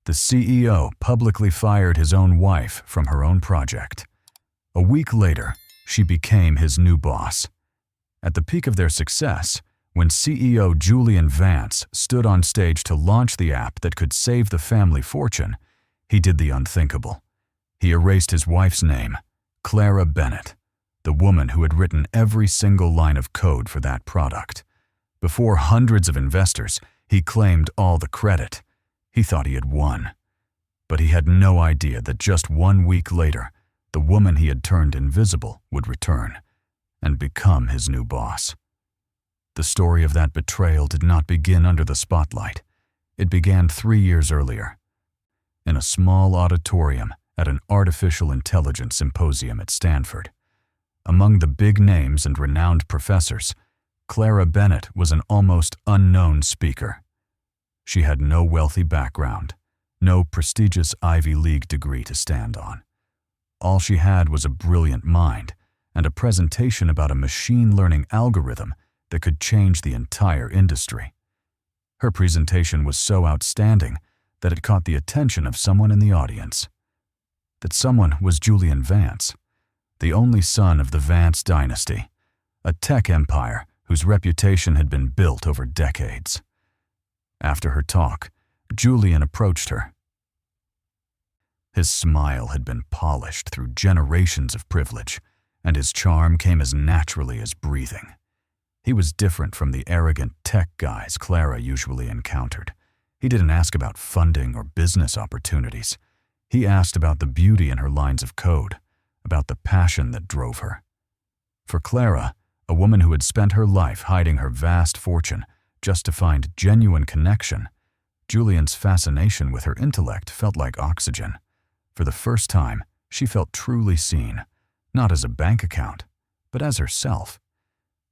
the CEO publicly fired his own wife from her own project. A week later, she became his new boss. At the peak of their success, when CEO Julian Vance stood on stage to launch the app that could save the family fortune, he did the unthinkable. He erased his wife's name, Clara Bennett, the woman who had written every single line of code for that product. Before hundreds of investors, he claimed all the credit. He thought he had won. But he had no idea that just 1 week later, the woman he had turned invisible would return and become his new boss. The story of that betrayal did not begin under the spotlight. It began 3 years earlier, in a small auditorium at an artificial intelligence symposium at Stanford. Among the big names and renowned professors, Clara Bennett was an almost unknown speaker. She had no wealthy background, no prestigious Ivy League degree to stand on. All she had was a brilliant mind and a presentation about a machine learning algorithm that could change the entire industry. Her presentation was so outstanding that it caught the attention of someone in the audience. That someone was Julian Vance, the only son of the Vance dynasty, a tech empire whose reputation had been built over decades. After her talk, Julian approached her. His smile had been polished through generations of privilege, and his charm came as naturally as breathing. He was different from the arrogant tech guys Clara usually encountered. He didn't ask about funding or business opportunities. He asked about the beauty in her lines of code, about the passion that drove her. For Clara, a woman who had spent her life hiding her vast fortune just to find genuine connection, Julian's fascination with her intellect felt like oxygen. For the first time, she felt truly seen, not as a bank account, but as herself.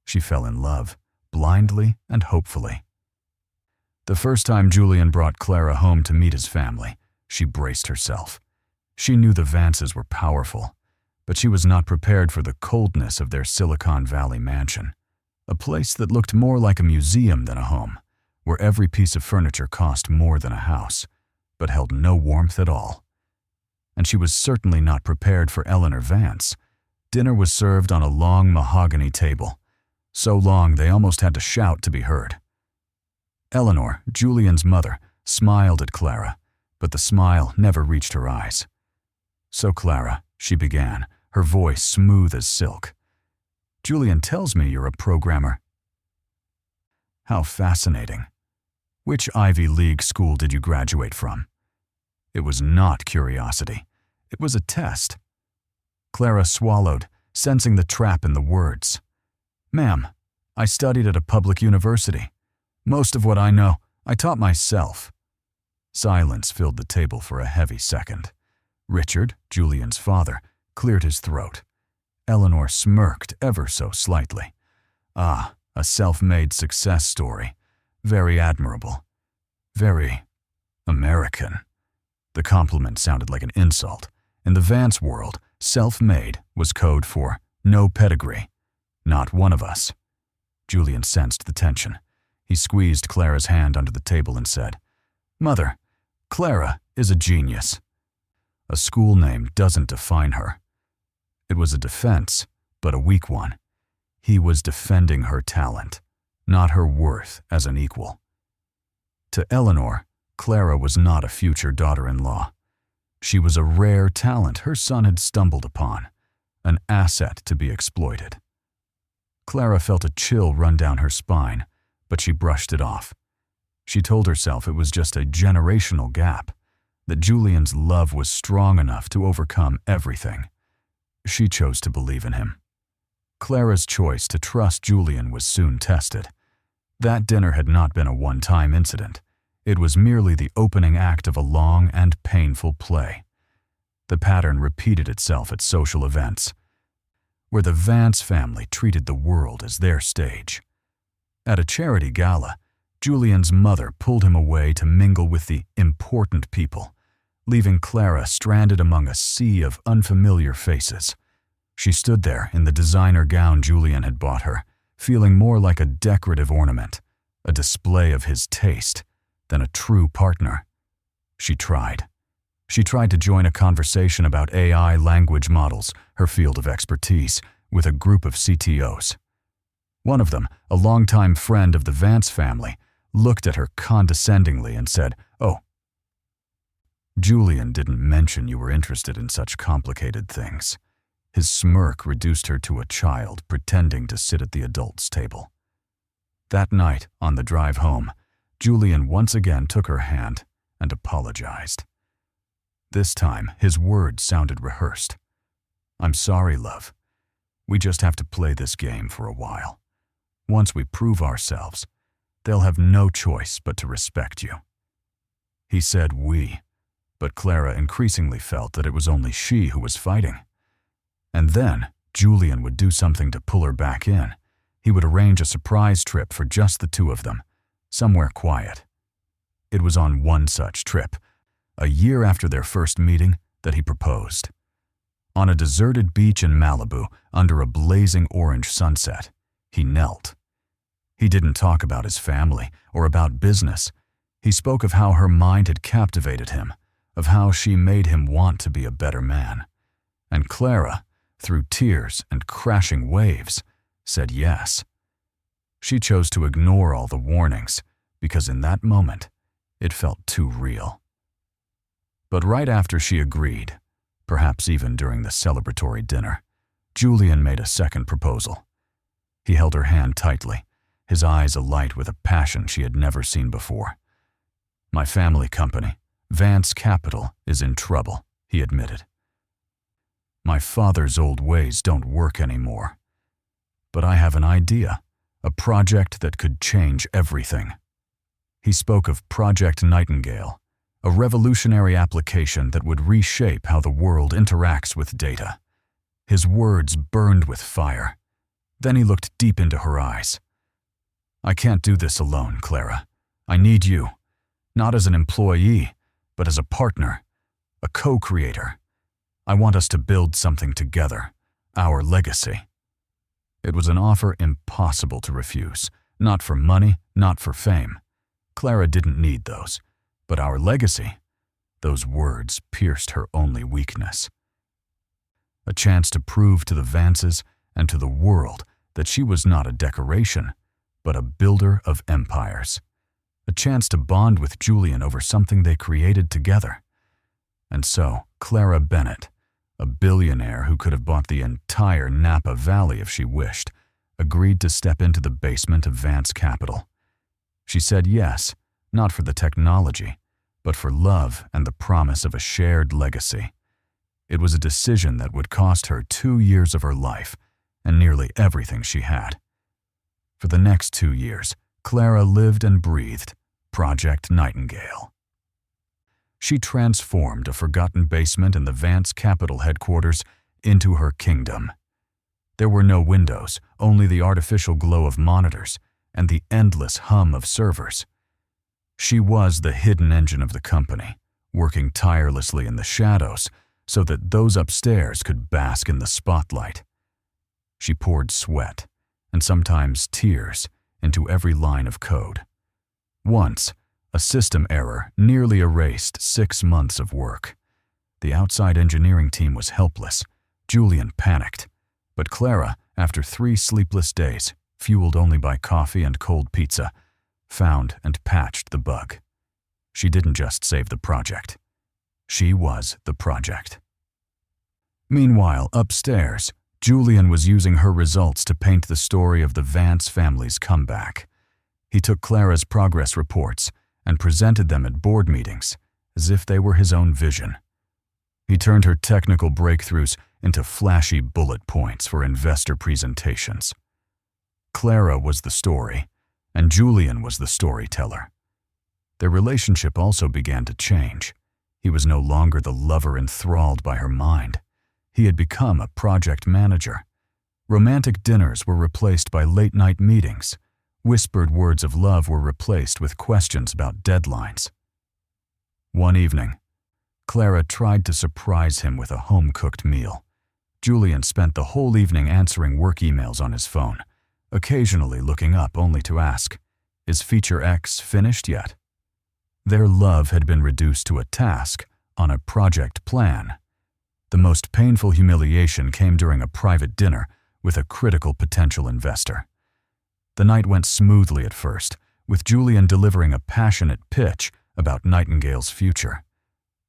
She fell in love, blindly and hopefully. The first time Julian brought Clara home to meet his family, she braced herself. She knew the Vances were powerful, but she was not prepared for the coldness of their Silicon Valley mansion, a place that looked more like a museum than a home, where every piece of furniture cost more than a house, but held no warmth at all. And she was certainly not prepared for Eleanor Vance. Dinner was served on a long mahogany table, so long they almost had to shout to be heard. Eleanor, Julian's mother, smiled at Clara, but the smile never reached her eyes. "So Clara," she began, her voice smooth as silk, "Julian tells me you're a programmer." "How fascinating. Which Ivy League school did you graduate from?" It was not curiosity. It was a test. Clara swallowed, sensing the trap in the words. "Ma'am, I studied at a public university. Most of what I know, I taught myself." Silence filled the table for a heavy second. Richard, Julian's father, cleared his throat. Eleanor smirked ever so slightly. "Ah, a self-made success story. Very admirable. Very American." The compliment sounded like an insult. In the Vance world, self-made was code for no pedigree. Not one of us. Julian sensed the tension. He squeezed Clara's hand under the table and said, "Mother, Clara is a genius. A school name doesn't define her." It was a defense, but a weak one. He was defending her talent, not her worth as an equal. To Eleanor, Clara was not a future daughter-in-law. She was a rare talent her son had stumbled upon, an asset to be exploited. Clara felt a chill run down her spine, but she brushed it off. She told herself it was just a generational gap, that Julian's love was strong enough to overcome everything. She chose to believe in him. Clara's choice to trust Julian was soon tested. That dinner had not been a one-time incident. It was merely the opening act of a long and painful play. The pattern repeated itself at social events, where the Vance family treated the world as their stage. At a charity gala, Julian's mother pulled him away to mingle with the important people, leaving Clara stranded among a sea of unfamiliar faces. She stood there in the designer gown Julian had bought her, feeling more like a decorative ornament, a display of his taste, than a true partner. She tried. She tried to join a conversation about AI language models, her field of expertise, with a group of CTOs. One of them, a longtime friend of the Vance family, looked at her condescendingly and said, "Oh, Julian didn't mention you were interested in such complicated things." His smirk reduced her to a child pretending to sit at the adults' table. That night, on the drive home, Julian once again took her hand and apologized. This time, his words sounded rehearsed. "I'm sorry, love. We just have to play this game for a while. Once we prove ourselves, they'll have no choice but to respect you." He said we, but Clara increasingly felt that it was only she who was fighting. And then, Julian would do something to pull her back in. He would arrange a surprise trip for just the two of them, somewhere quiet. It was on one such trip, a year after their first meeting, that he proposed. On a deserted beach in Malibu, under a blazing orange sunset, he knelt. He didn't talk about his family or about business. He spoke of how her mind had captivated him, of how she made him want to be a better man. And Clara, through tears and crashing waves, said yes. She chose to ignore all the warnings, because in that moment, it felt too real. But right after she agreed, perhaps even during the celebratory dinner, Julian made a second proposal. He held her hand tightly, his eyes alight with a passion she had never seen before. "My family company, Vance Capital, is in trouble," he admitted. "My father's old ways don't work anymore. But I have an idea, a project that could change everything." He spoke of Project Nightingale, a revolutionary application that would reshape how the world interacts with data. His words burned with fire. Then he looked deep into her eyes. "I can't do this alone, Clara. I need you, not as an employee, but as a partner, a co-creator. I want us to build something together, our legacy." It was an offer impossible to refuse, not for money, not for fame. Clara didn't need those, but our legacy, those words pierced her only weakness. A chance to prove to the Vances and to the world that she was not a decoration, but a builder of empires. A chance to bond with Julian over something they created together. And so, Clara Bennett, a billionaire who could have bought the entire Napa Valley if she wished, agreed to step into the basement of Vance Capital. She said yes, not for the technology, but for love and the promise of a shared legacy. It was a decision that would cost her 2 years of her life and nearly everything she had. For the next 2 years, Clara lived and breathed Project Nightingale. She transformed a forgotten basement in the Vance Capital headquarters into her kingdom. There were no windows, only the artificial glow of monitors and the endless hum of servers. She was the hidden engine of the company, working tirelessly in the shadows so that those upstairs could bask in the spotlight. She poured sweat, and sometimes tears, into every line of code. Once, a system error nearly erased 6 months of work. The outside engineering team was helpless. Julian panicked. But Clara, after 3 sleepless days, fueled only by coffee and cold pizza, found and patched the bug. She didn't just save the project. She was the project. Meanwhile, upstairs, Julian was using her results to paint the story of the Vance family's comeback. He took Clara's progress reports and presented them at board meetings as if they were his own vision. He turned her technical breakthroughs into flashy bullet points for investor presentations. Clara was the story, and Julian was the storyteller. Their relationship also began to change. He was no longer the lover enthralled by her mind. He had become a project manager. Romantic dinners were replaced by late-night meetings. Whispered words of love were replaced with questions about deadlines. One evening, Clara tried to surprise him with a home-cooked meal. Julian spent the whole evening answering work emails on his phone, occasionally looking up only to ask, "Is feature X finished yet?" Their love had been reduced to a task on a project plan. The most painful humiliation came during a private dinner with a critical potential investor. The night went smoothly at first, with Julian delivering a passionate pitch about Nightingale's future.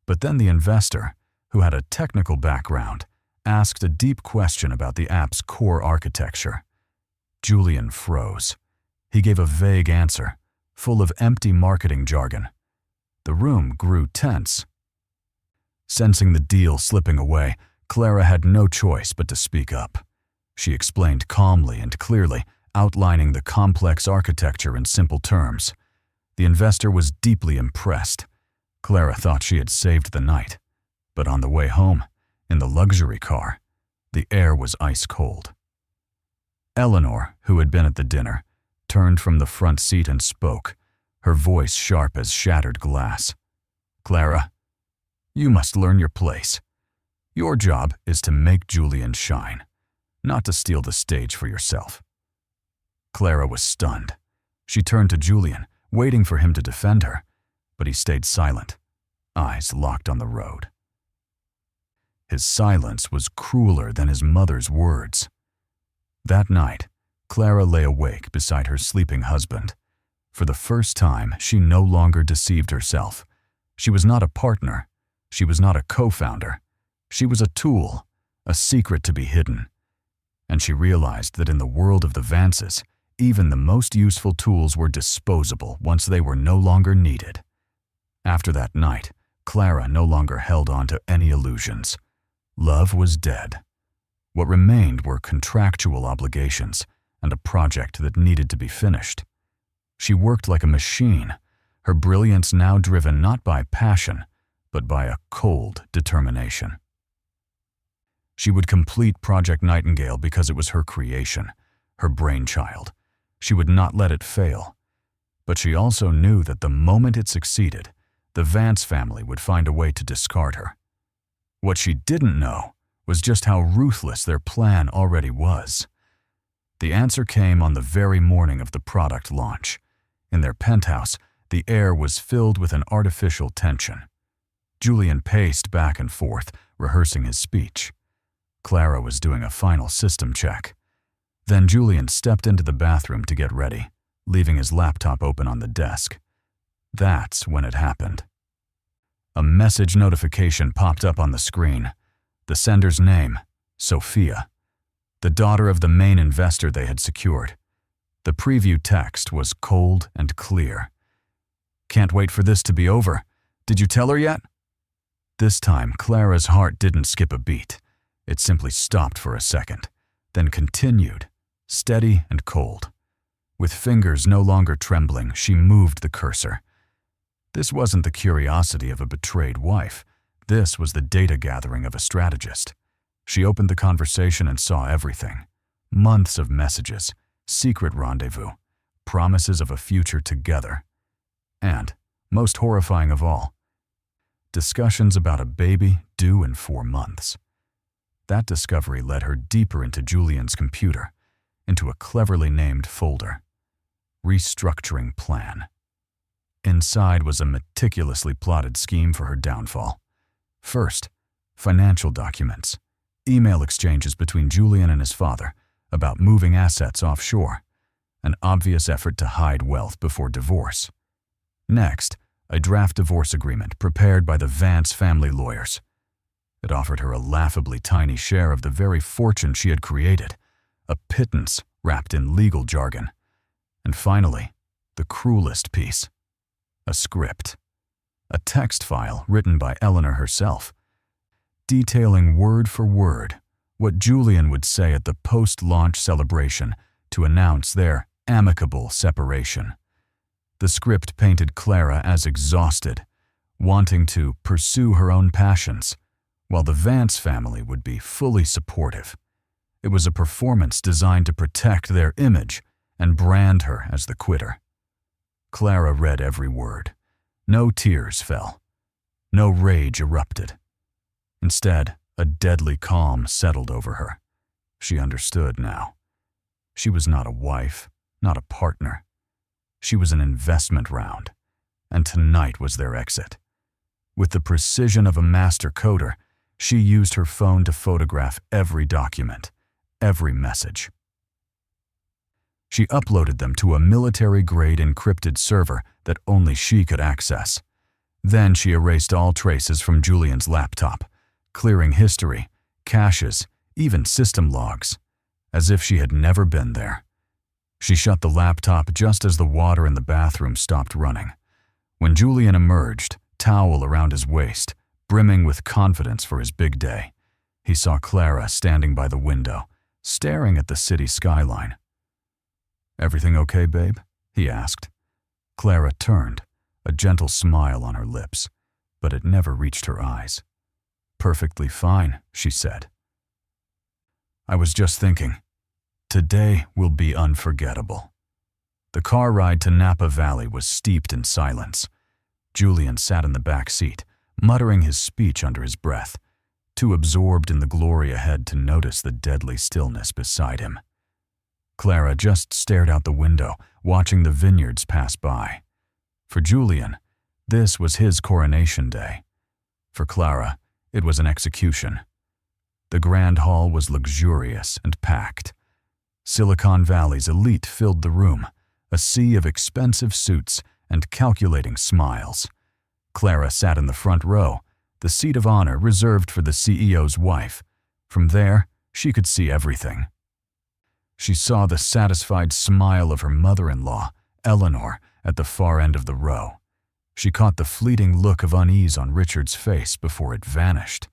But then the investor, who had a technical background, asked a deep question about the app's core architecture. Julian froze. He gave a vague answer, full of empty marketing jargon. The room grew tense. Sensing the deal slipping away, Clara had no choice but to speak up. She explained calmly and clearly, outlining the complex architecture in simple terms. The investor was deeply impressed. Clara thought she had saved the night. But on the way home, in the luxury car, the air was ice cold. Eleanor, who had been at the dinner, turned from the front seat and spoke, her voice sharp as shattered glass. "Clara, you must learn your place. Your job is to make Julian shine, not to steal the stage for yourself." Clara was stunned. She turned to Julian, waiting for him to defend her, but he stayed silent, eyes locked on the road. His silence was crueler than his mother's words. That night, Clara lay awake beside her sleeping husband. For the first time, she no longer deceived herself. She was not a partner. She was not a co-founder. She was a tool, a secret to be hidden. And she realized that in the world of the Vances, even the most useful tools were disposable once they were no longer needed. After that night, Clara no longer held on to any illusions. Love was dead. What remained were contractual obligations and a project that needed to be finished. She worked like a machine, her brilliance now driven not by passion, but by a cold determination. She would complete Project Nightingale because it was her creation, her brainchild. She would not let it fail. But she also knew that the moment it succeeded, the Vance family would find a way to discard her. What she didn't know was just how ruthless their plan already was. The answer came on the very morning of the product launch. In their penthouse, the air was filled with an artificial tension. Julian paced back and forth, rehearsing his speech. Clara was doing a final system check. Then Julian stepped into the bathroom to get ready, leaving his laptop open on the desk. That's when it happened. A message notification popped up on the screen. The sender's name, Sophia, the daughter of the main investor they had secured. The preview text was cold and clear. "Can't wait for this to be over. Did you tell her yet?" This time, Clara's heart didn't skip a beat. It simply stopped for a second, then continued, steady and cold. With fingers no longer trembling, she moved the cursor. This wasn't the curiosity of a betrayed wife. This was the data gathering of a strategist. She opened the conversation and saw everything. Months of messages, secret rendezvous, promises of a future together. And, most horrifying of all, discussions about a baby due in 4 months. That discovery led her deeper into Julian's computer, into a cleverly named folder. Restructuring Plan. Inside was a meticulously plotted scheme for her downfall. First, financial documents, email exchanges between Julian and his father about moving assets offshore, an obvious effort to hide wealth before divorce. Next, a draft divorce agreement prepared by the Vance family lawyers. It offered her a laughably tiny share of the very fortune she had created, a pittance wrapped in legal jargon. And finally, the cruelest piece, a script, a text file written by Eleanor herself, detailing word for word what Julian would say at the post-launch celebration to announce their amicable separation. The script painted Clara as exhausted, wanting to pursue her own passions, while the Vance family would be fully supportive. It was a performance designed to protect their image and brand her as the quitter. Clara read every word. No tears fell. No rage erupted. Instead, a deadly calm settled over her. She understood now. She was not a wife, not a partner. She was an investment round, and tonight was their exit. With the precision of a master coder, she used her phone to photograph every document, every message. She uploaded them to a military-grade encrypted server that only she could access. Then she erased all traces from Julian's laptop, clearing history, caches, even system logs, as if she had never been there. She shut the laptop just as the water in the bathroom stopped running. When Julian emerged, towel around his waist, brimming with confidence for his big day, he saw Clara standing by the window, staring at the city skyline. "Everything okay, babe?" he asked. Clara turned, a gentle smile on her lips, but it never reached her eyes. "Perfectly fine," she said. "I was just thinking, today will be unforgettable." The car ride to Napa Valley was steeped in silence. Julian sat in the back seat, muttering his speech under his breath, too absorbed in the glory ahead to notice the deadly stillness beside him. Clara just stared out the window, watching the vineyards pass by. For Julian, this was his coronation day. For Clara, it was an execution. The grand hall was luxurious and packed. Silicon Valley's elite filled the room, a sea of expensive suits and calculating smiles. Clara sat in the front row, the seat of honor reserved for the CEO's wife. From there, she could see everything. She saw the satisfied smile of her mother-in-law, Eleanor, at the far end of the row. She caught the fleeting look of unease on Richard's face before it vanished.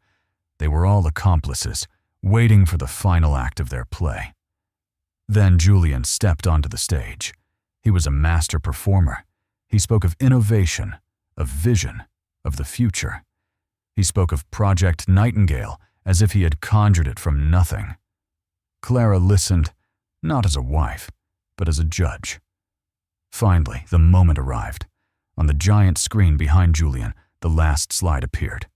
They were all accomplices, waiting for the final act of their play. Then Julian stepped onto the stage. He was a master performer. He spoke of innovation, of vision, of the future. He spoke of Project Nightingale as if he had conjured it from nothing. Clara listened, not as a wife, but as a judge. Finally, the moment arrived. On the giant screen behind Julian, the last slide appeared.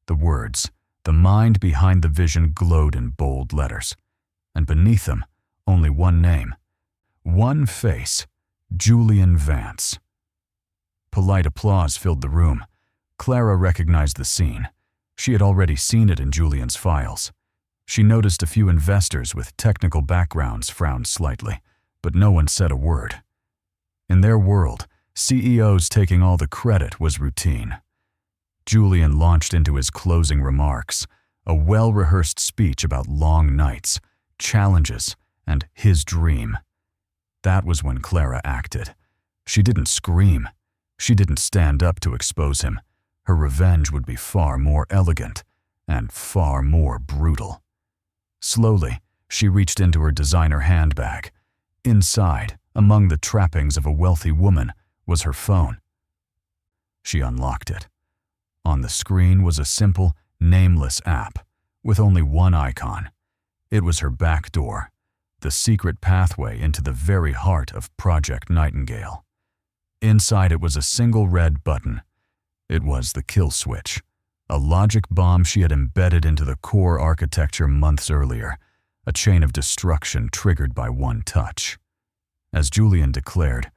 The words, "The mind behind the vision," glowed in bold letters. And beneath them, only one name. One face, Julian Vance. Polite applause filled the room. Clara recognized the scene. She had already seen it in Julian's files. She noticed a few investors with technical backgrounds frowned slightly, but no one said a word. In their world, CEOs taking all the credit was routine. Julian launched into his closing remarks, a well-rehearsed speech about long nights, challenges, and his dream. That was when Clara acted. She didn't scream. She didn't stand up to expose him. Her revenge would be far more elegant and far more brutal. Slowly, she reached into her designer handbag. Inside, among the trappings of a wealthy woman, was her phone. She unlocked it. On the screen was a simple, nameless app, with only one icon. It was her back door, the secret pathway into the very heart of Project Nightingale. Inside it was a single red button. It was the kill switch, a logic bomb she had embedded into the core architecture months earlier, a chain of destruction triggered by one touch. As Julian declared,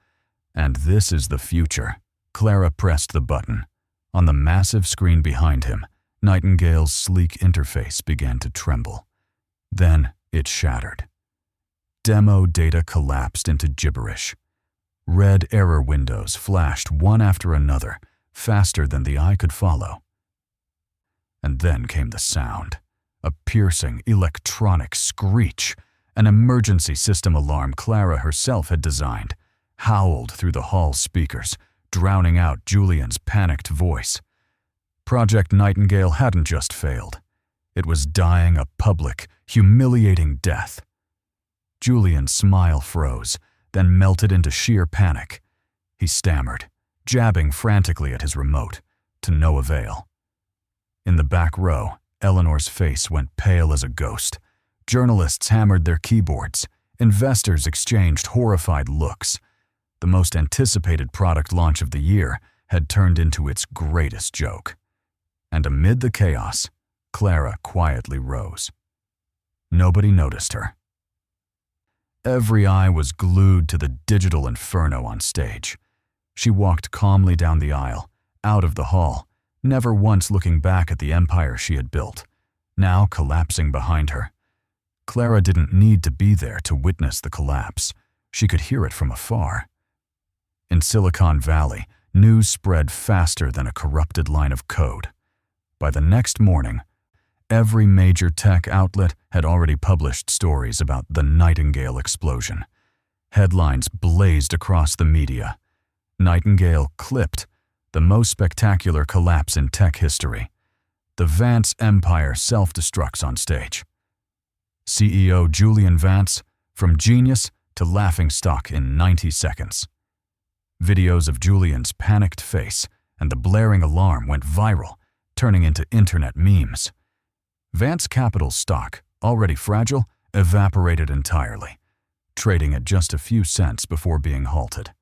"And this is the future," Clara pressed the button. On the massive screen behind him, Nightingale's sleek interface began to tremble. Then it shattered. Demo data collapsed into gibberish. Red error windows flashed one after another, faster than the eye could follow. And then came the sound, a piercing electronic screech. An emergency system alarm Clara herself had designed, howled through the hall speakers, drowning out Julian's panicked voice. Project Nightingale hadn't just failed. It was dying a public, humiliating death. Julian's smile froze, then melted into sheer panic. He stammered, jabbing frantically at his remote, to no avail. In the back row, Eleanor's face went pale as a ghost. Journalists hammered their keyboards. Investors exchanged horrified looks. The most anticipated product launch of the year had turned into its greatest joke. And amid the chaos, Clara quietly rose. Nobody noticed her. Every eye was glued to the digital inferno on stage. She walked calmly down the aisle, out of the hall, never once looking back at the empire she had built, now collapsing behind her. Clara didn't need to be there to witness the collapse. She could hear it from afar. In Silicon Valley, news spread faster than a corrupted line of code. By the next morning, every major tech outlet had already published stories about the Nightingale explosion. Headlines blazed across the media. Nightingale clipped, the most spectacular collapse in tech history. The Vance empire self-destructs on stage. CEO Julian Vance, from genius to laughingstock in 90 seconds. Videos of Julian's panicked face and the blaring alarm went viral, turning into internet memes. Vance Capital's stock, already fragile, evaporated entirely, trading at just a few cents before being halted.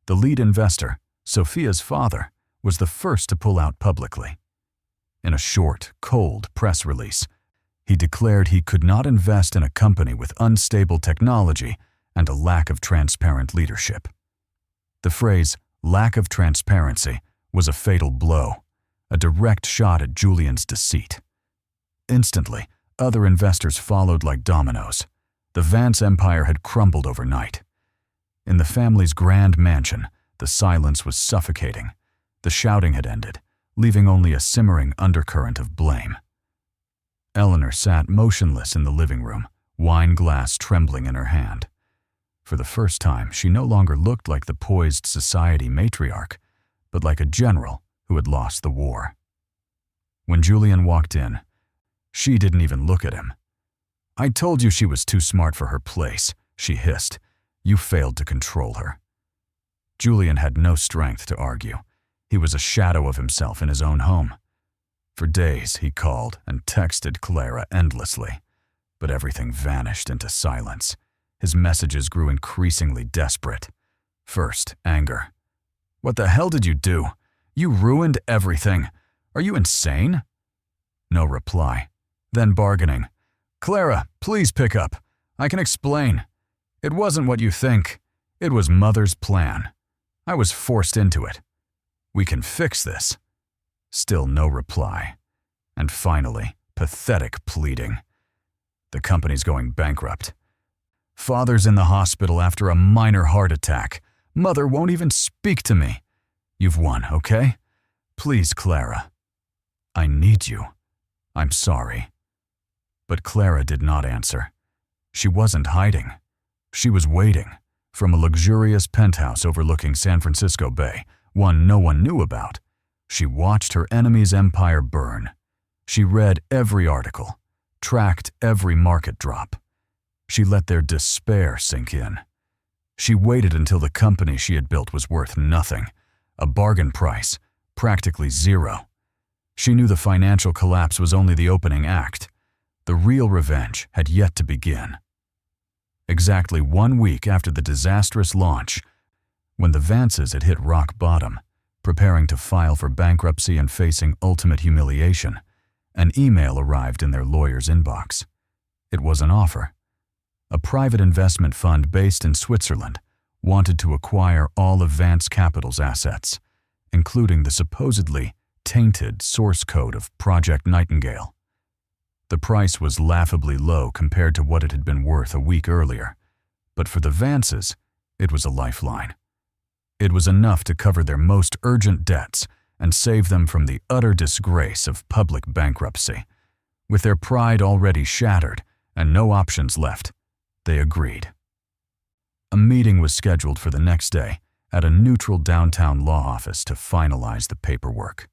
The lead investor, Sophia's father, was the first to pull out publicly. In a short, cold press release, he declared he could not invest in a company with unstable technology and a lack of transparent leadership. The phrase, lack of transparency, was a fatal blow, a direct shot at Julian's deceit. Instantly, other investors followed like dominoes. The Vance empire had crumbled overnight. In the family's grand mansion, the silence was suffocating. The shouting had ended, leaving only a simmering undercurrent of blame. Eleanor sat motionless in the living room, wine glass trembling in her hand. For the first time, she no longer looked like the poised society matriarch, but like a general who had lost the war. When Julian walked in, she didn't even look at him. "I told you she was too smart for her place," she hissed. "You failed to control her." Julian had no strength to argue. He was a shadow of himself in his own home. For days, he called and texted Clara endlessly, but everything vanished into silence. His messages grew increasingly desperate. First, anger. "What the hell did you do? You ruined everything. Are you insane?" No reply. Then bargaining. "Clara, please pick up. I can explain. It wasn't what you think. It was Mother's plan. I was forced into it. We can fix this." Still no reply. And finally, pathetic pleading. "The company's going bankrupt. Father's in the hospital after a minor heart attack. Mother won't even speak to me. You've won, okay? Please, Clara. I need you. I'm sorry." But Clara did not answer. She wasn't hiding. She was waiting. From a luxurious penthouse overlooking San Francisco Bay, one no one knew about, she watched her enemy's empire burn. She read every article, tracked every market drop. She let their despair sink in. She waited until the company she had built was worth nothing, a bargain price, practically zero. She knew the financial collapse was only the opening act. The real revenge had yet to begin. Exactly 1 week after the disastrous launch, when the Vances had hit rock bottom, preparing to file for bankruptcy and facing ultimate humiliation, an email arrived in their lawyer's inbox. It was an offer. A private investment fund based in Switzerland wanted to acquire all of Vance Capital's assets, including the supposedly tainted source code of Project Nightingale. The price was laughably low compared to what it had been worth a week earlier, but for the Vances, it was a lifeline. It was enough to cover their most urgent debts and save them from the utter disgrace of public bankruptcy. With their pride already shattered and no options left, they agreed. A meeting was scheduled for the next day at a neutral downtown law office to finalize the paperwork.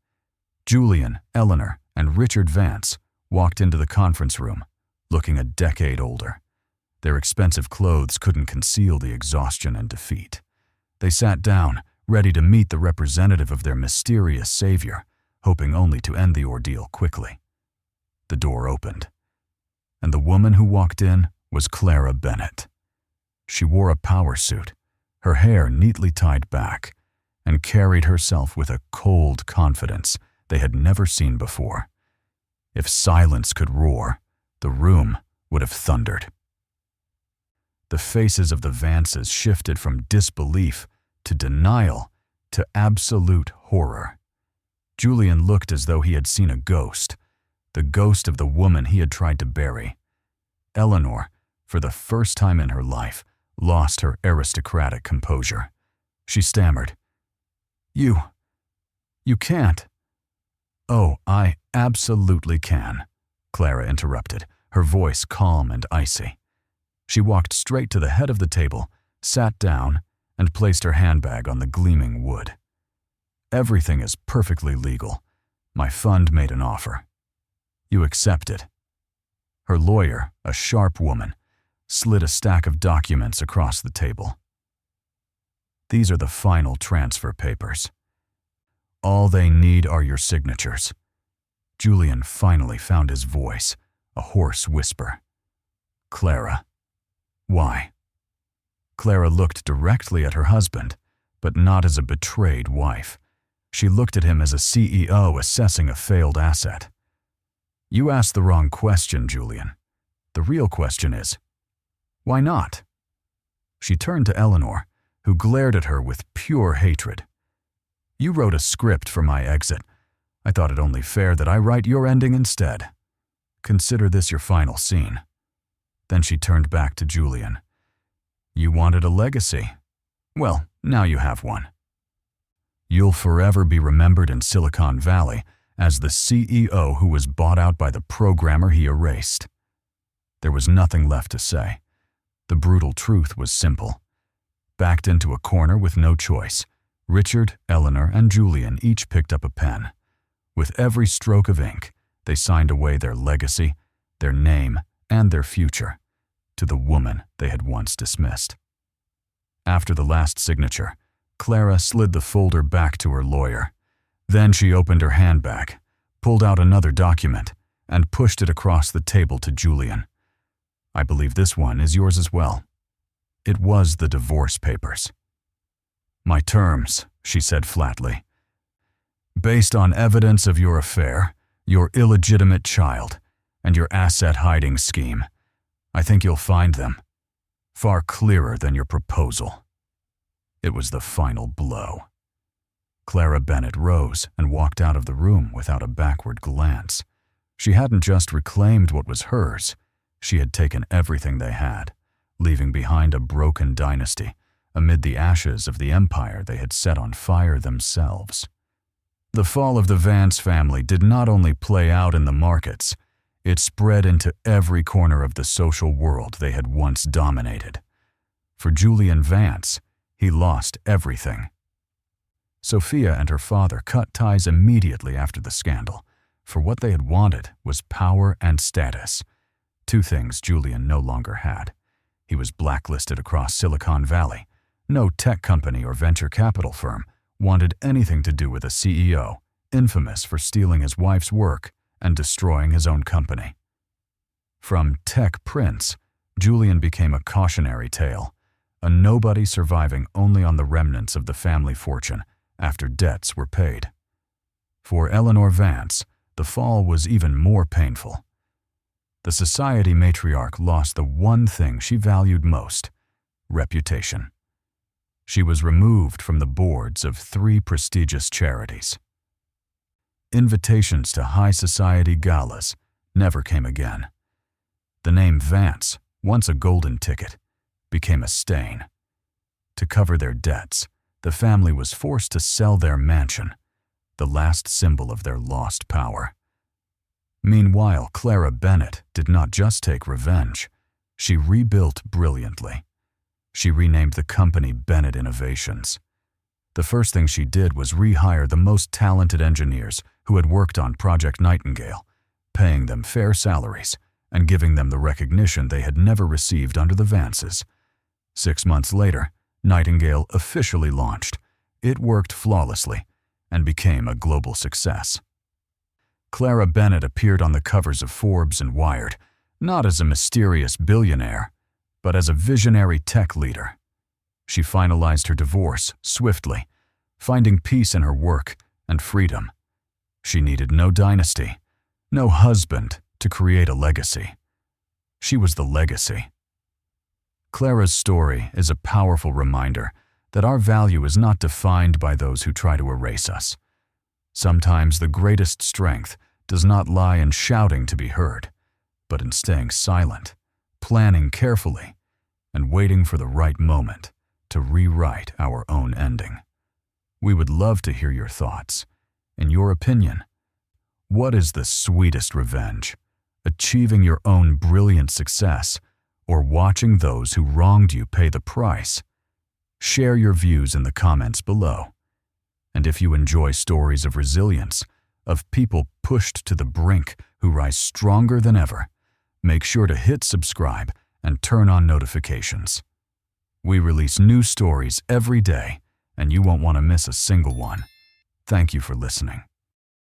Julian, Eleanor, and Richard Vance walked into the conference room, looking a decade older. Their expensive clothes couldn't conceal the exhaustion and defeat. They sat down, ready to meet the representative of their mysterious savior, hoping only to end the ordeal quickly. The door opened, and the woman who walked in was Clara Bennett. She wore a power suit, her hair neatly tied back, and carried herself with a cold confidence they had never seen before. If silence could roar, the room would have thundered. The faces of the Vances shifted from disbelief to denial to absolute horror. Julian looked as though he had seen a ghost, the ghost of the woman he had tried to bury. Eleanor, for the first time in her life, lost her aristocratic composure. She stammered, You can't." "Oh, I absolutely can," Clara interrupted, her voice calm and icy. She walked straight to the head of the table, sat down, and placed her handbag on the gleaming wood. "Everything is perfectly legal. My fund made an offer. You accept it." Her lawyer, a sharp woman, slid a stack of documents across the table. "These are the final transfer papers. All they need are your signatures." Julian finally found his voice, a hoarse whisper. "Clara." "Why?" Clara looked directly at her husband, but not as a betrayed wife. She looked at him as a CEO assessing a failed asset. "You asked the wrong question, Julian. The real question is, why not?" She turned to Eleanor, who glared at her with pure hatred. "You wrote a script for my exit. I thought it only fair that I write your ending instead. Consider this your final scene." Then she turned back to Julian. "You wanted a legacy. Well, now you have one. You'll forever be remembered in Silicon Valley as the CEO who was bought out by the programmer he erased." There was nothing left to say. The brutal truth was simple. Backed into a corner with no choice, Richard, Eleanor, and Julian each picked up a pen. With every stroke of ink, they signed away their legacy, their name, and their future to the woman they had once dismissed. After the last signature, Clara slid the folder back to her lawyer. Then she opened her handbag, pulled out another document, and pushed it across the table to Julian. "I believe this one is yours as well." It was the divorce papers. "My terms," she said flatly. "Based on evidence of your affair, your illegitimate child, and your asset-hiding scheme, I think you'll find them far clearer than your proposal." It was the final blow. Clara Bennett rose and walked out of the room without a backward glance. She hadn't just reclaimed what was hers, she had taken everything they had, leaving behind a broken dynasty amid the ashes of the empire they had set on fire themselves. The fall of the Vance family did not only play out in the markets, it spread into every corner of the social world they had once dominated. For Julian Vance, he lost everything. Sophia and her father cut ties immediately after the scandal, for what they had wanted was power and status, two things Julian no longer had. He was blacklisted across Silicon Valley. No tech company or venture capital firm wanted anything to do with a CEO, infamous for stealing his wife's work and destroying his own company. From tech prince, Julian became a cautionary tale, a nobody surviving only on the remnants of the family fortune after debts were paid. For Eleanor Vance, the fall was even more painful. The society matriarch lost the one thing she valued most: reputation. She was removed from the boards of 3 prestigious charities. Invitations to high society galas never came again. The name Vance, once a golden ticket, became a stain. To cover their debts, the family was forced to sell their mansion, the last symbol of their lost power. Meanwhile, Clara Bennett did not just take revenge. She rebuilt brilliantly. She renamed the company Bennett Innovations. The first thing she did was rehire the most talented engineers who had worked on Project Nightingale, paying them fair salaries and giving them the recognition they had never received under the Vances. 6 months later, Nightingale officially launched. It worked flawlessly and became a global success. Clara Bennett appeared on the covers of Forbes and Wired, not as a mysterious billionaire, but as a visionary tech leader. She finalized her divorce swiftly, finding peace in her work and freedom. She needed no dynasty, no husband to create a legacy. She was the legacy. Clara's story is a powerful reminder that our value is not defined by those who try to erase us. Sometimes the greatest strength does not lie in shouting to be heard, but in staying silent, planning carefully, and waiting for the right moment to rewrite our own ending. We would love to hear your thoughts. In your opinion, what is the sweetest revenge? Achieving your own brilliant success, or watching those who wronged you pay the price? Share your views in the comments below. And if you enjoy stories of resilience, of people pushed to the brink who rise stronger than ever, make sure to hit subscribe and turn on notifications. We release new stories every day, and you won't want to miss a single one. Thank you for listening.